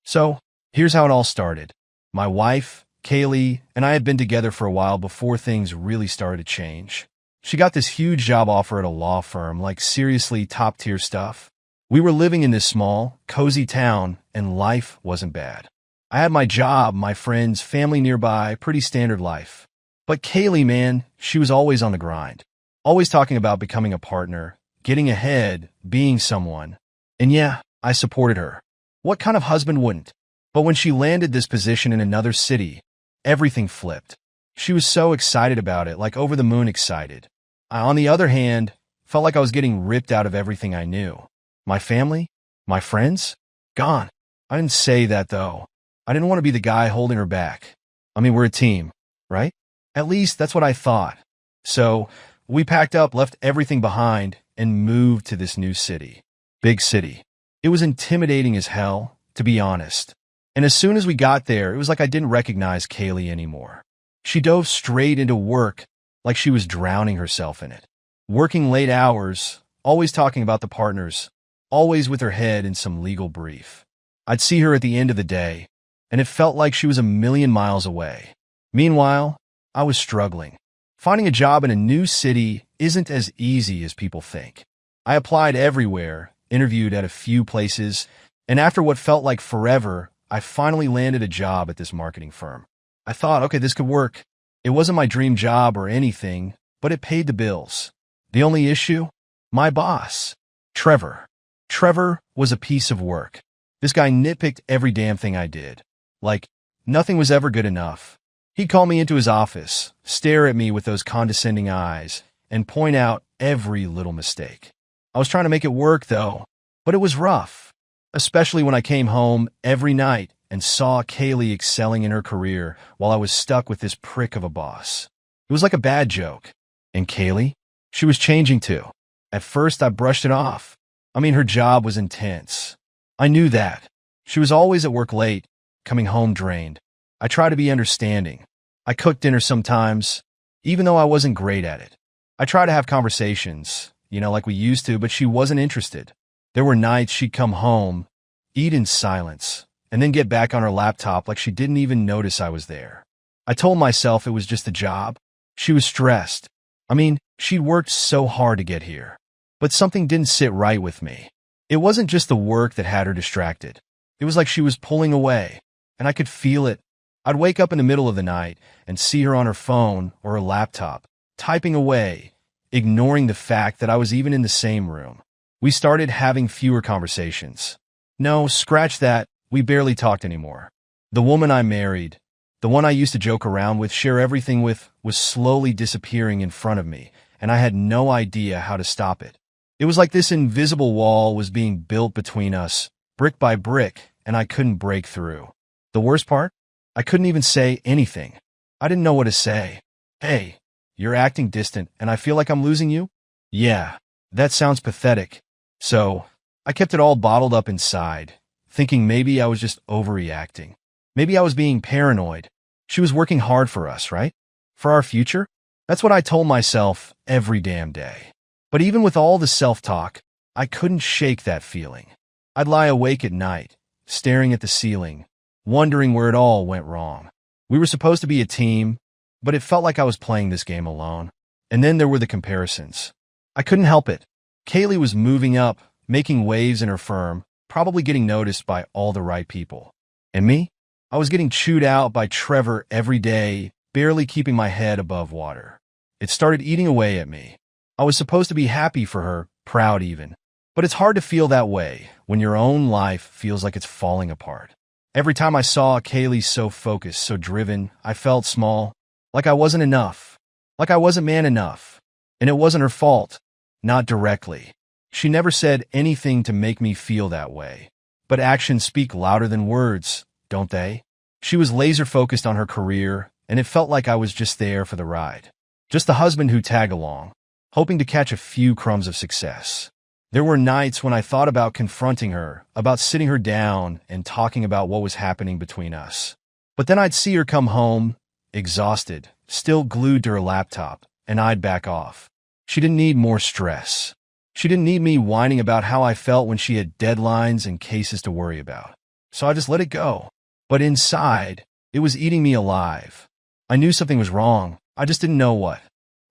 So, here's how it all started. My wife, Kaylee, and I had been together for a while before things really started to change. She got this huge job offer at a law firm, like seriously top-tier stuff. We were living in this small, cozy town, and life wasn't bad. I had my job, my friends, family nearby, pretty standard life. But Kaylee, man, she was always on the grind. Always talking about becoming a partner, getting ahead, being someone. And yeah, I supported her. What kind of husband wouldn't? But when she landed this position in another city, everything flipped. She was so excited about it, like over the moon excited. I, on the other hand, felt like I was getting ripped out of everything I knew. My family? My friends? Gone. I didn't say that, though. I didn't want to be the guy holding her back. I mean, we're a team, right? At least that's what I thought. So, we packed up, left everything behind, and moved to this new city. Big city. It was intimidating as hell, to be honest. And as soon as we got there, it was like I didn't recognize Kaylee anymore. She dove straight into work, like she was drowning herself in it. Working late hours, always talking about the partners, always with her head in some legal brief. I'd see her at the end of the day, and it felt like she was a million miles away. Meanwhile, I was struggling. Finding a job in a new city isn't as easy as people think. I applied everywhere, interviewed at a few places, and after what felt like forever, I finally landed a job at this marketing firm. I thought, okay, this could work. It wasn't my dream job or anything, but it paid the bills. The only issue? My boss, Trevor. Trevor was a piece of work. This guy nitpicked every damn thing I did. Like, nothing was ever good enough. He'd call me into his office, stare at me with those condescending eyes, and point out every little mistake. I was trying to make it work, though, but it was rough, especially when I came home every night and saw Kaylee excelling in her career while I was stuck with this prick of a boss. It was like a bad joke. And Kaylee? She was changing too. At first, I brushed it off. I mean, her job was intense. I knew that. She was always at work late, coming home drained. I tried to be understanding. I cooked dinner sometimes, even though I wasn't great at it. I tried to have conversations, like we used to, but she wasn't interested. There were nights she'd come home, eat in silence, and then get back on her laptop like she didn't even notice I was there. I told myself it was just a job. She was stressed. I mean, she'd worked so hard to get here. But something didn't sit right with me. It wasn't just the work that had her distracted. It was like she was pulling away, and I could feel it. I'd wake up in the middle of the night and see her on her phone or her laptop, typing away, ignoring the fact that I was even in the same room. We started having fewer conversations. No, scratch that, we barely talked anymore. The woman I married, the one I used to joke around with, share everything with, was slowly disappearing in front of me, and I had no idea how to stop it. It was like this invisible wall was being built between us, brick by brick, and I couldn't break through. The worst part? I couldn't even say anything. I didn't know what to say. Hey, you're acting distant, and I feel like I'm losing you? Yeah, that sounds pathetic. So, I kept it all bottled up inside, thinking maybe I was just overreacting. Maybe I was being paranoid. She was working hard for us, right? For our future? That's what I told myself every damn day. But even with all the self-talk, I couldn't shake that feeling. I'd lie awake at night, staring at the ceiling, wondering where it all went wrong. We were supposed to be a team, but it felt like I was playing this game alone. And then there were the comparisons. I couldn't help it. Kaylee was moving up, making waves in her firm, probably getting noticed by all the right people. And me? I was getting chewed out by Trevor every day, barely keeping my head above water. It started eating away at me. I was supposed to be happy for her, proud even. But it's hard to feel that way when your own life feels like it's falling apart. Every time I saw Kaylee so focused, so driven, I felt small, like I wasn't enough, like I wasn't man enough. And it wasn't her fault, not directly. She never said anything to make me feel that way. But actions speak louder than words, don't they? She was laser-focused on her career, and it felt like I was just there for the ride. Just the husband who tagged along, hoping to catch a few crumbs of success. There were nights when I thought about confronting her, about sitting her down and talking about what was happening between us. But then I'd see her come home, exhausted, still glued to her laptop, and I'd back off. She didn't need more stress. She didn't need me whining about how I felt when she had deadlines and cases to worry about. so I just let it go. But inside, it was eating me alive. I knew something was wrong, I just didn't know what.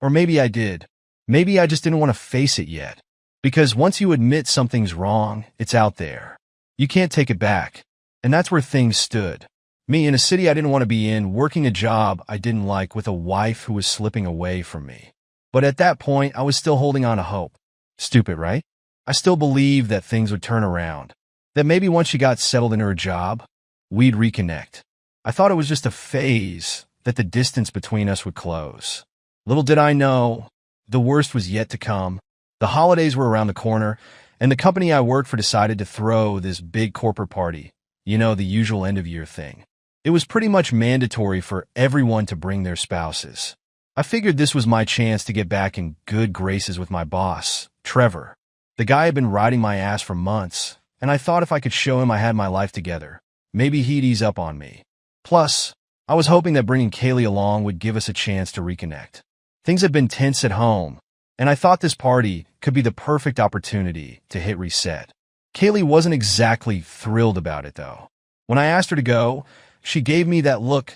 Or maybe I did. Maybe I just didn't want to face it yet. Because once you admit something's wrong, it's out there. You can't take it back. And that's where things stood. Me in a city I didn't want to be in, working a job I didn't like with a wife who was slipping away from me. But at that point, I was still holding on to hope. Stupid, right? I still believed that things would turn around. That maybe once she got settled in her job, we'd reconnect. I thought it was just a phase, that the distance between us would close. Little did I know, the worst was yet to come. The holidays were around the corner, and the company I worked for decided to throw this big corporate party. You know, the usual end-of-year thing. It was pretty much mandatory for everyone to bring their spouses. I figured this was my chance to get back in good graces with my boss, Trevor. The guy had been riding my ass for months, and I thought if I could show him I had my life together, maybe he'd ease up on me. Plus, I was hoping that bringing Kaylee along would give us a chance to reconnect. Things had been tense at home, and I thought this party could be the perfect opportunity to hit reset. Kaylee wasn't exactly thrilled about it, though. When I asked her to go, she gave me that look,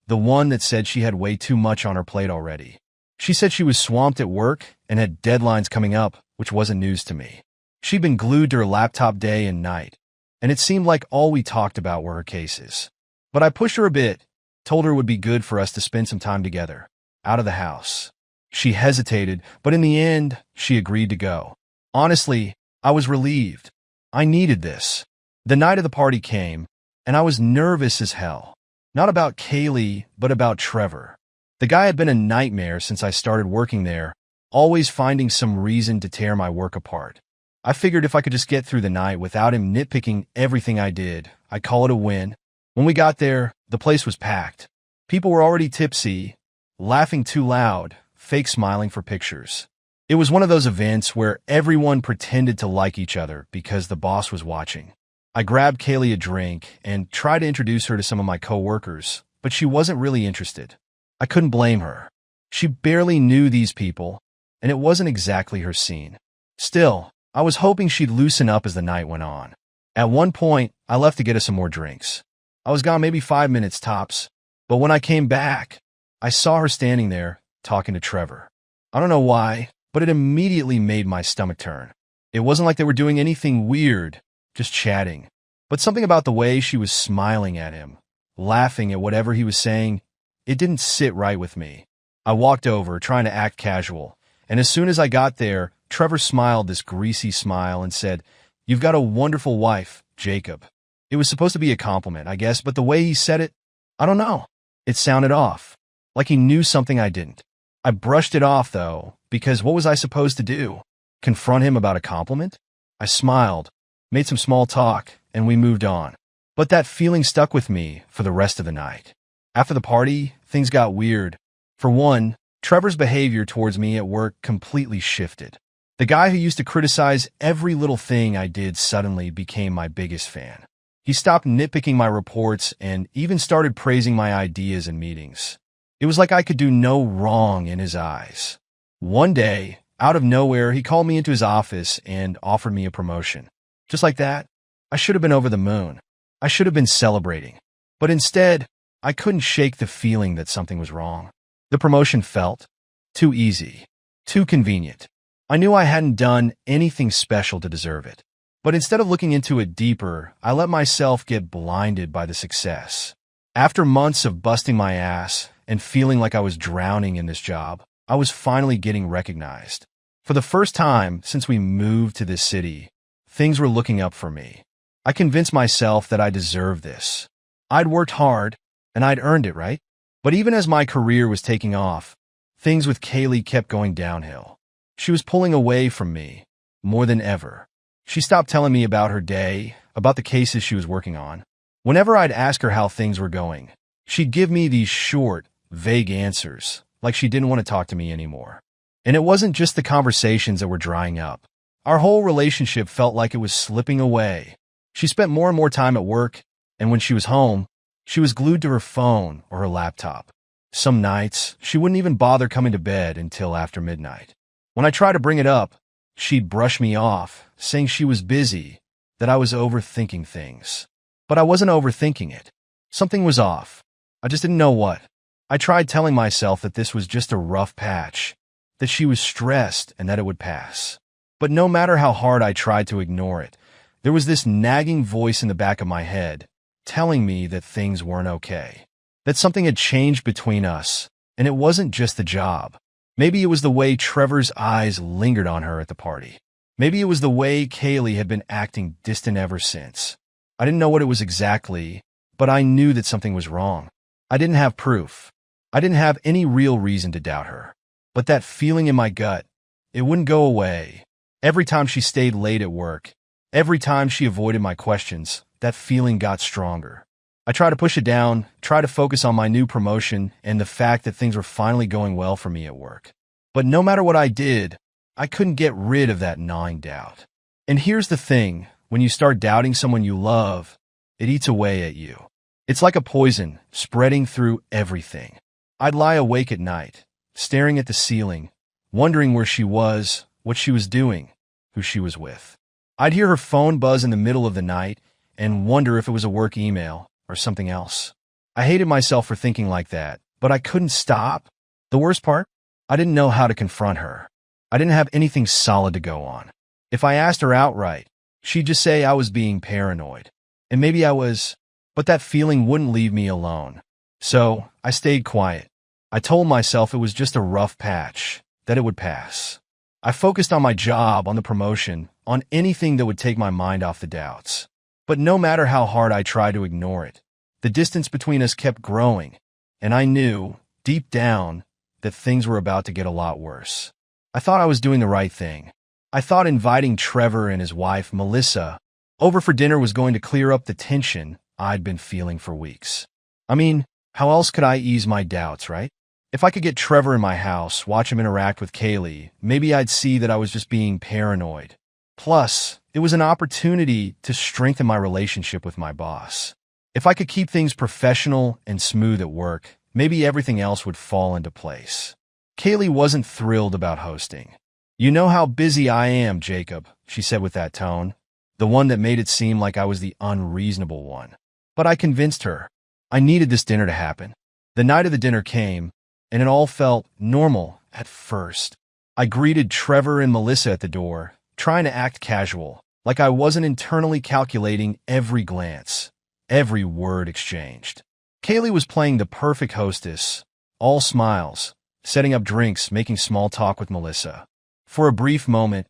the one that said she had way too much on her plate already. She said she was swamped at work and had deadlines coming up, which wasn't news to me. She'd been glued to her laptop day and night, and it seemed like all we talked about were her cases. But I pushed her a bit, told her it would be good for us to spend some time together, out of the house. She hesitated, but in the end, she agreed to go. Honestly, I was relieved. I needed this. The night of the party came, and I was nervous as hell. Not about Kaylee, but about Trevor. The guy had been a nightmare since I started working there, always finding some reason to tear my work apart. I figured if I could just get through the night without him nitpicking everything I did, I'd call it a win. When we got there, the place was packed. People were already tipsy, laughing too loud, fake smiling for pictures. It was one of those events where everyone pretended to like each other because the boss was watching. I grabbed Kaylee a drink and tried to introduce her to some of my coworkers, but she wasn't really interested. I couldn't blame her. She barely knew these people, and it wasn't exactly her scene. Still, I was hoping she'd loosen up as the night went on. At one point, I left to get us some more drinks. I was gone maybe 5 minutes tops, but when I came back, I saw her standing there, talking to Trevor. I don't know why, but it immediately made my stomach turn. It wasn't like they were doing anything weird, just chatting. But something about the way she was smiling at him, laughing at whatever he was saying, it didn't sit right with me. I walked over, trying to act casual, and as soon as I got there, Trevor smiled this greasy smile and said, "You've got a wonderful wife, Jacob." It was supposed to be a compliment, I guess, but the way he said it, I don't know. It sounded off, like he knew something I didn't. I brushed it off, though, because what was I supposed to do? Confront him about a compliment? I smiled, made some small talk, and we moved on. But that feeling stuck with me for the rest of the night. After the party, things got weird. For one, Trevor's behavior towards me at work completely shifted. The guy who used to criticize every little thing I did suddenly became my biggest fan. He stopped nitpicking my reports and even started praising my ideas in meetings. It was like I could do no wrong in his eyes. One day, out of nowhere, he called me into his office and offered me a promotion. Just like that, I should have been over the moon. I should have been celebrating. But instead, I couldn't shake the feeling that something was wrong. The promotion felt too easy, too convenient. I knew I hadn't done anything special to deserve it. But instead of looking into it deeper, I let myself get blinded by the success. After months of busting my ass and feeling like I was drowning in this job, I was finally getting recognized. For the first time since we moved to this city, things were looking up for me. I convinced myself that I deserved this. I'd worked hard, and I'd earned it, right? But even as my career was taking off, things with Kaylee kept going downhill. She was pulling away from me, more than ever. She stopped telling me about her day, about the cases she was working on. Whenever I'd ask her how things were going, she'd give me these short, vague answers, like she didn't want to talk to me anymore. And it wasn't just the conversations that were drying up. Our whole relationship felt like it was slipping away. She spent more and more time at work, and when she was home, she was glued to her phone or her laptop. Some nights, she wouldn't even bother coming to bed until after midnight. When I tried to bring it up, she'd brush me off, saying she was busy, that I was overthinking things. But I wasn't overthinking it. Something was off. I just didn't know what. I tried telling myself that this was just a rough patch, that she was stressed and that it would pass. But no matter how hard I tried to ignore it, there was this nagging voice in the back of my head telling me that things weren't okay, that something had changed between us, and it wasn't just the job. Maybe it was the way Trevor's eyes lingered on her at the party. Maybe it was the way Kaylee had been acting distant ever since. I didn't know what it was exactly, but I knew that something was wrong. I didn't have proof. I didn't have any real reason to doubt her. But that feeling in my gut, it wouldn't go away. Every time she stayed late at work, every time she avoided my questions, that feeling got stronger. I tried to push it down, try to focus on my new promotion and the fact that things were finally going well for me at work. But no matter what I did, I couldn't get rid of that gnawing doubt. And here's the thing, when you start doubting someone you love, it eats away at you. It's like a poison, spreading through everything. I'd lie awake at night, staring at the ceiling, wondering where she was, what she was doing, who she was with. I'd hear her phone buzz in the middle of the night and wonder if it was a work email or something else. I hated myself for thinking like that, but I couldn't stop. The worst part? I didn't know how to confront her. I didn't have anything solid to go on. If I asked her outright, she'd just say I was being paranoid. And maybe I was, but that feeling wouldn't leave me alone. So I stayed quiet. I told myself it was just a rough patch, that it would pass. I focused on my job, on the promotion, on anything that would take my mind off the doubts. But no matter how hard I tried to ignore it, the distance between us kept growing, and I knew, deep down, that things were about to get a lot worse. I thought I was doing the right thing. I thought inviting Trevor and his wife, Melissa, over for dinner was going to clear up the tension I'd been feeling for weeks. I mean, how else could I ease my doubts, right? If I could get Trevor in my house, watch him interact with Kaylee, maybe I'd see that I was just being paranoid. Plus, it was an opportunity to strengthen my relationship with my boss. If I could keep things professional and smooth at work, maybe everything else would fall into place. Kaylee wasn't thrilled about hosting. "You know how busy I am, Jacob," she said with that tone, the one that made it seem like I was the unreasonable one. But I convinced her. I needed this dinner to happen. The night of the dinner came, and it all felt normal at first. I greeted Trevor and Melissa at the door, trying to act casual, like I wasn't internally calculating every glance, every word exchanged. Kaylee was playing the perfect hostess, all smiles, setting up drinks, making small talk with Melissa. For a brief moment,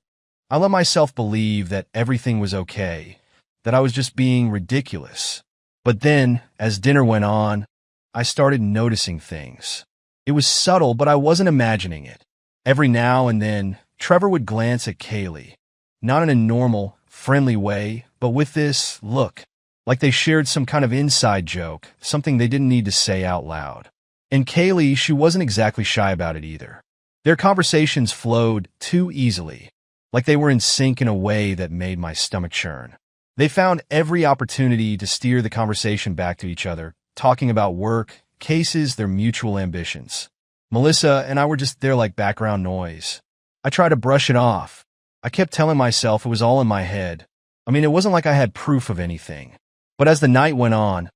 I let myself believe that everything was okay, that I was just being ridiculous. But then, as dinner went on, I started noticing things. It was subtle, but I wasn't imagining it. Every now and then, Trevor would glance at Kaylee, not in a normal, friendly way, but with this look, like they shared some kind of inside joke, something they didn't need to say out loud. And Kaylee, she wasn't exactly shy about it either. Their conversations flowed too easily, like they were in sync in a way that made my stomach churn. They found every opportunity to steer the conversation back to each other, talking about work, cases, their mutual ambitions. Melissa and I were just there like background noise. I tried to brush it off. I kept telling myself it was all in my head. I mean, it wasn't like I had proof of anything. But as the night went on,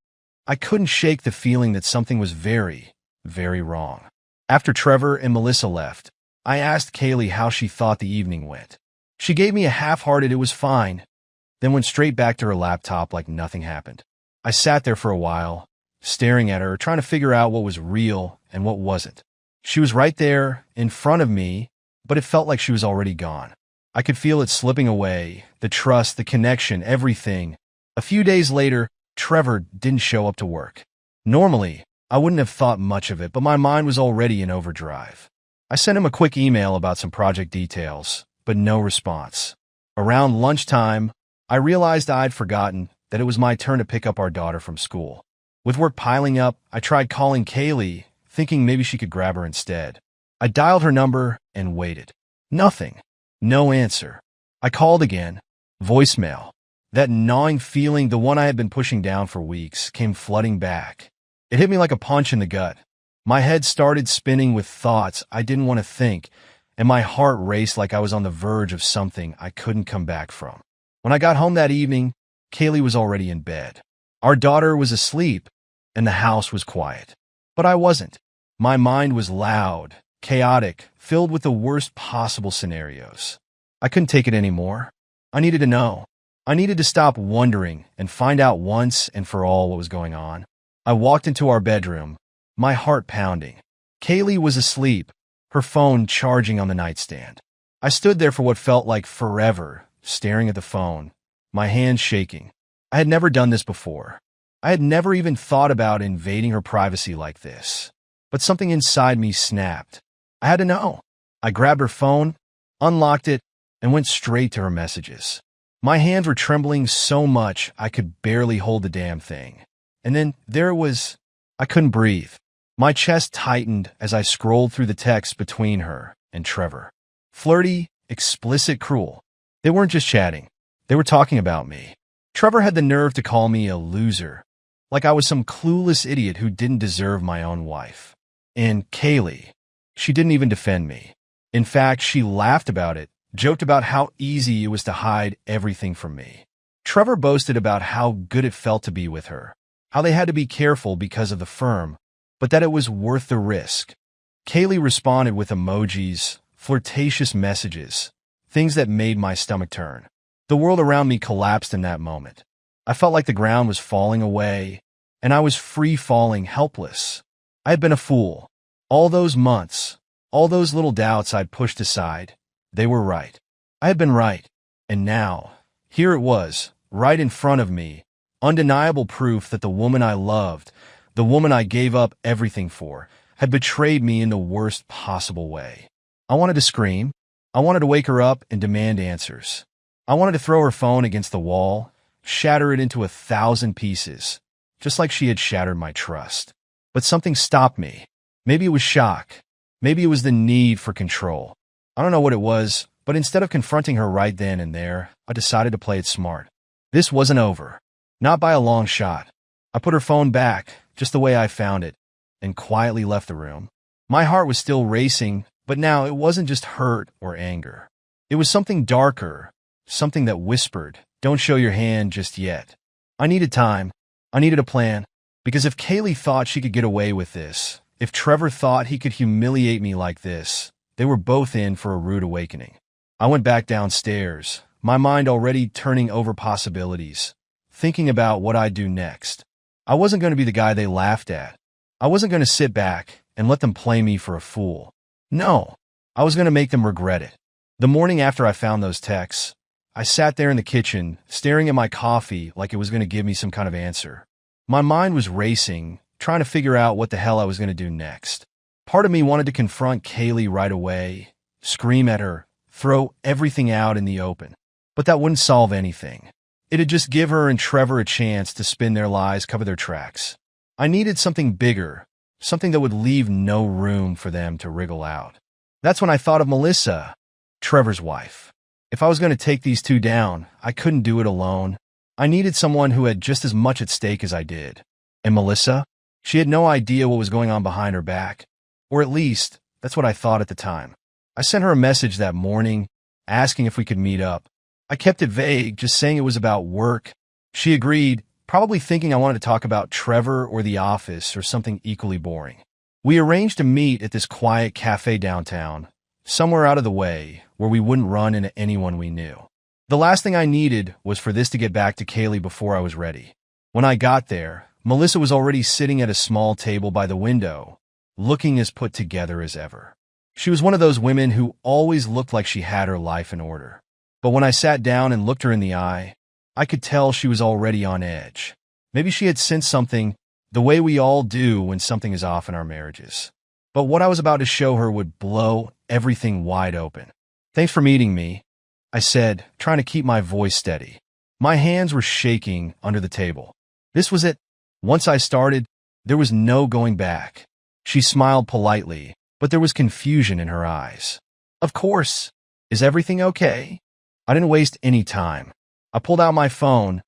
I couldn't shake the feeling that something was very, very wrong. After Trevor and Melissa left, I asked Kaylee how she thought the evening went. She gave me a half-hearted "it was fine," then went straight back to her laptop like nothing happened. I sat there for a while, staring at her, trying to figure out what was real and what wasn't. She was right there, in front of me, but it felt like she was already gone. I could feel it slipping away, the trust, the connection, everything. A few days later, Trevor didn't show up to work. Normally, I wouldn't have thought much of it, but my mind was already in overdrive. I sent him a quick email about some project details, but no response. Around lunchtime, I realized I'd forgotten that it was my turn to pick up our daughter from school. With work piling up, I tried calling Kaylee, thinking maybe she could grab her instead. I dialed her number and waited. Nothing. No answer. I called again. Voicemail. That gnawing feeling, the one I had been pushing down for weeks, came flooding back. It hit me like a punch in the gut. My head started spinning with thoughts I didn't want to think, and my heart raced like I was on the verge of something I couldn't come back from. When I got home that evening, Kaylee was already in bed. Our daughter was asleep, and the house was quiet. But I wasn't. My mind was loud, chaotic, filled with the worst possible scenarios. I couldn't take it anymore. I needed to know. I needed to stop wondering and find out once and for all what was going on. I walked into our bedroom, my heart pounding. Kaylee was asleep, her phone charging on the nightstand. I stood there for what felt like forever, staring at the phone, my hands shaking. I had never done this before. I had never even thought about invading her privacy like this. But something inside me snapped. I had to know. I grabbed her phone, unlocked it, and went straight to her messages. My hands were trembling so much I could barely hold the damn thing. And then there it was. I couldn't breathe. My chest tightened as I scrolled through the text between her and Trevor. Flirty, explicit, cruel. They weren't just chatting. They were talking about me. Trevor had the nerve to call me a loser, like I was some clueless idiot who didn't deserve my own wife. And Kaylee, she didn't even defend me. In fact, she laughed about it, joked about how easy it was to hide everything from me. Trevor boasted about how good it felt to be with her, how they had to be careful because of the firm, but that it was worth the risk. Kaylee responded with emojis, flirtatious messages, things that made my stomach turn. The world around me collapsed in that moment. I felt like the ground was falling away, and I was free-falling, helpless. I had been a fool. All those months, all those little doubts I'd pushed aside, they were right. I had been right. And now, here it was, right in front of me, undeniable proof that the woman I loved, the woman I gave up everything for, had betrayed me in the worst possible way. I wanted to scream. I wanted to wake her up and demand answers. I wanted to throw her phone against the wall, shatter it into 1,000 pieces, just like she had shattered my trust. But something stopped me. Maybe it was shock. Maybe it was the need for control. I don't know what it was, but instead of confronting her right then and there, I decided to play it smart. This wasn't over. Not by a long shot. I put her phone back, just the way I found it, and quietly left the room. My heart was still racing, but now it wasn't just hurt or anger. It was something darker, something that whispered, "Don't show your hand just yet." I needed time. I needed a plan. Because if Kaylee thought she could get away with this, if Trevor thought he could humiliate me like this, they were both in for a rude awakening. I went back downstairs, my mind already turning over possibilities, thinking about what I'd do next. I wasn't going to be the guy they laughed at. I wasn't going to sit back and let them play me for a fool. No, I was going to make them regret it. The morning after I found those texts, I sat there in the kitchen, staring at my coffee like it was going to give me some kind of answer. My mind was racing, trying to figure out what the hell I was going to do next. Part of me wanted to confront Kaylee right away, scream at her, throw everything out in the open. But that wouldn't solve anything. It'd just give her and Trevor a chance to spin their lies, cover their tracks. I needed something bigger, something that would leave no room for them to wriggle out. That's when I thought of Melissa, Trevor's wife. If I was going to take these two down, I couldn't do it alone. I needed someone who had just as much at stake as I did. And Melissa? She had no idea what was going on behind her back. Or at least, that's what I thought at the time. I sent her a message that morning, asking if we could meet up. I kept it vague, just saying it was about work. She agreed, probably thinking I wanted to talk about Trevor or the office or something equally boring. We arranged to meet at this quiet cafe downtown, somewhere out of the way, where we wouldn't run into anyone we knew. The last thing I needed was for this to get back to Kaylee before I was ready. When I got there, Melissa was already sitting at a small table by the window, looking as put together as ever. She was one of those women who always looked like she had her life in order. But when I sat down and looked her in the eye, I could tell she was already on edge. Maybe she had sensed something, the way we all do when something is off in our marriages. But what I was about to show her would blow everything wide open. "Thanks for meeting me," I said, trying to keep my voice steady. My hands were shaking under the table. This was it. Once I started, there was no going back. She smiled politely, but there was confusion in her eyes. "Of course. Is everything okay?" I didn't waste any time. I pulled out my phone,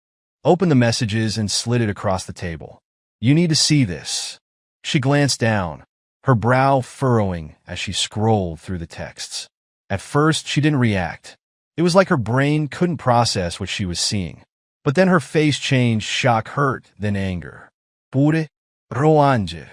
opened the messages, and slid it across the table. "You need to see this." She glanced down, her brow furrowing as she scrolled through the texts. At first, she didn't react. It was like her brain couldn't process what she was seeing. But then her face changed, shock, hurt, then anger. Pure Roanje.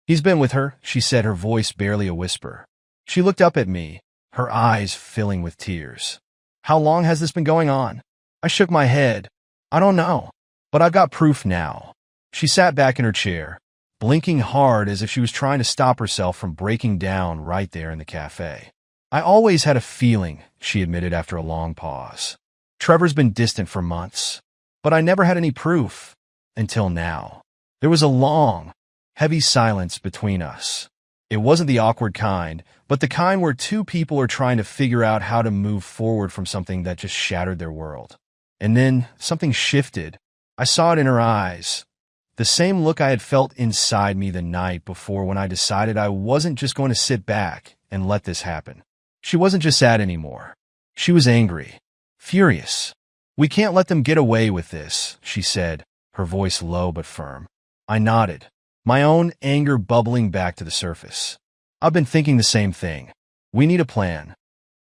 He's been with her, she said, her voice barely a whisper. She looked up at me, her eyes filling with tears. How long has this been going on? I shook my head. I don't know, but I've got proof now. She sat back in her chair, blinking hard as if she was trying to stop herself from breaking down right there in the cafe. I always had a feeling, she admitted after a long pause. Trevor's been distant for months, but I never had any proof until now. There was a long, heavy silence between us. It wasn't the awkward kind, but the kind where two people are trying to figure out how to move forward from something that just shattered their world. And then something shifted. I saw it in her eyes. The same look I had felt inside me the night before when I decided I wasn't just going to sit back and let this happen. She wasn't just sad anymore. She was angry, furious. We can't let them get away with this, she said, her voice low but firm. I nodded, my own anger bubbling back to the surface. I've been thinking the same thing. We need a plan.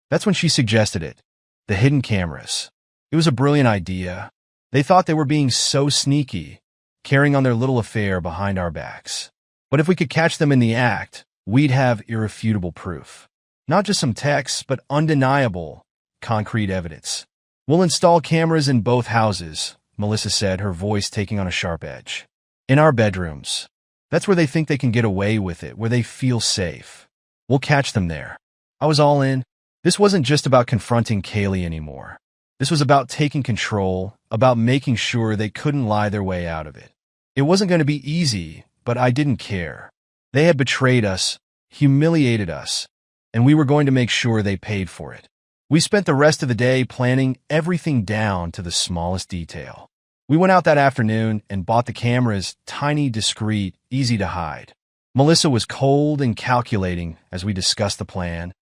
That's when she suggested it. The hidden cameras. It was a brilliant idea. They thought they were being so sneaky, carrying on their little affair behind our backs. But if we could catch them in the act, we'd have irrefutable proof. Not just some texts, but undeniable, concrete evidence. We'll install cameras in both houses, Melissa said, her voice taking on a sharp edge. In our bedrooms. That's where they think they can get away with it, where they feel safe. We'll catch them there. I was all in. This wasn't just about confronting Kaylee anymore. This was about taking control, about making sure they couldn't lie their way out of it. It wasn't going to be easy, but I didn't care. They had betrayed us, humiliated us, and we were going to make sure they paid for it. We spent the rest of the day planning everything down to the smallest detail. We went out that afternoon and bought the cameras, tiny, discreet, easy to hide. Melissa was cold and calculating as we discussed the plan,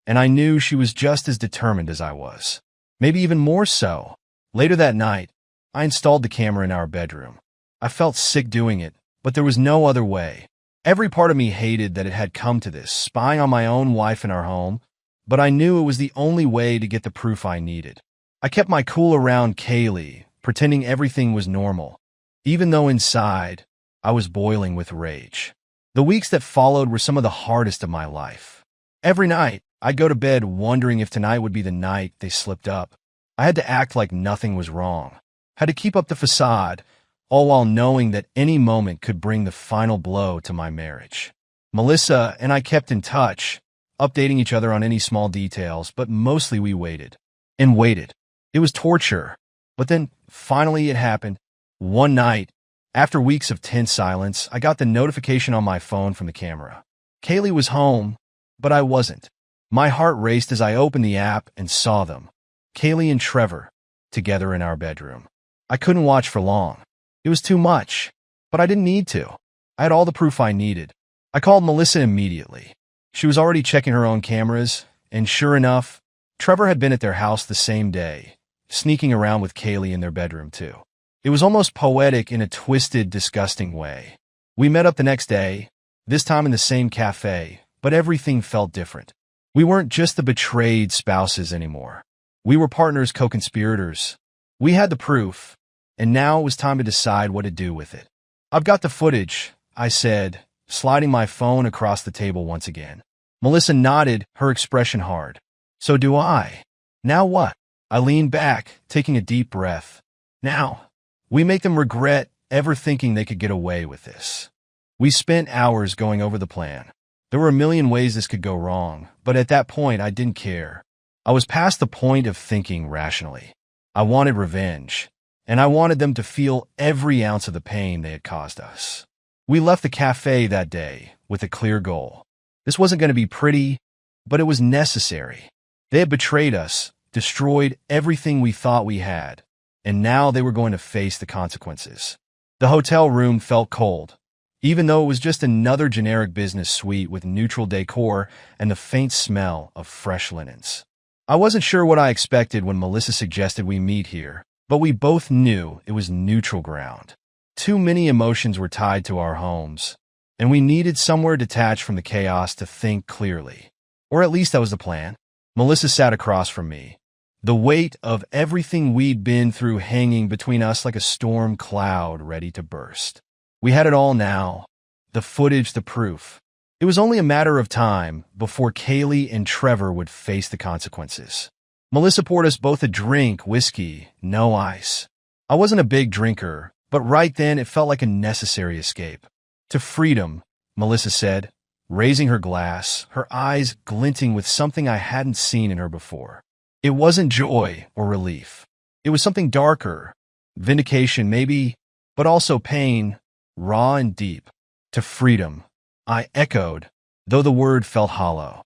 and I knew she was just as determined as I was. Maybe even more so. Later that night, I installed the camera in our bedroom. I felt sick doing it, but there was no other way. Every part of me hated that it had come to this, spying on my own wife in our home, but I knew it was the only way to get the proof I needed. I kept my cool around Kaylee, pretending everything was normal, even though inside, I was boiling with rage. The weeks that followed were some of the hardest of my life. Every night, I'd go to bed wondering if tonight would be the night they slipped up. I had to act like nothing was wrong. Had to keep up the facade, all while knowing that any moment could bring the final blow to my marriage. Melissa and I kept in touch, updating each other on any small details, but mostly we waited. And waited. It was torture. But then, finally it happened. One night, after weeks of tense silence, I got the notification on my phone from the camera. Kaylee was home, but I wasn't. My heart raced as I opened the app and saw them, Kaylee and Trevor, together in our bedroom. I couldn't watch for long. It was too much, but I didn't need to. I had all the proof I needed. I called Melissa immediately. She was already checking her own cameras, and sure enough, Trevor had been at their house the same day, sneaking around with Kaylee in their bedroom too. It was almost poetic in a twisted, disgusting way. We met up the next day, this time in the same cafe, but everything felt different. We weren't just the betrayed spouses anymore. We were partners, co-conspirators. We had the proof, and now it was time to decide what to do with it. I've got the footage, I said, sliding my phone across the table once again. Melissa nodded, her expression hard. So do I. Now what? I leaned back, taking a deep breath. Now, we make them regret ever thinking they could get away with this. We spent hours going over the plan. There were a million ways this could go wrong, but at that point I didn't care. I was past the point of thinking rationally. I wanted revenge, and I wanted them to feel every ounce of the pain they had caused us. We left the cafe that day with a clear goal. This wasn't going to be pretty, but it was necessary. They had betrayed us, destroyed everything we thought we had, and now they were going to face the consequences. The hotel room felt cold, even though it was just another generic business suite with neutral decor and the faint smell of fresh linens. I wasn't sure what I expected when Melissa suggested we meet here, but we both knew it was neutral ground. Too many emotions were tied to our homes, and we needed somewhere detached from the chaos to think clearly. Or at least that was the plan. Melissa sat across from me, The weight of everything we'd been through hanging between us like a storm cloud ready to burst. We had it all now. The footage, the proof. It was only a matter of time before Kaylee and Trevor would face the consequences. Melissa poured us both a drink, whiskey, no ice. I wasn't a big drinker, but right then it felt like a necessary escape. To freedom, Melissa said, raising her glass, her eyes glinting with something I hadn't seen in her before. It wasn't joy or relief. It was something darker, vindication maybe, but also pain, raw and deep. To freedom, I echoed, though the word felt hollow.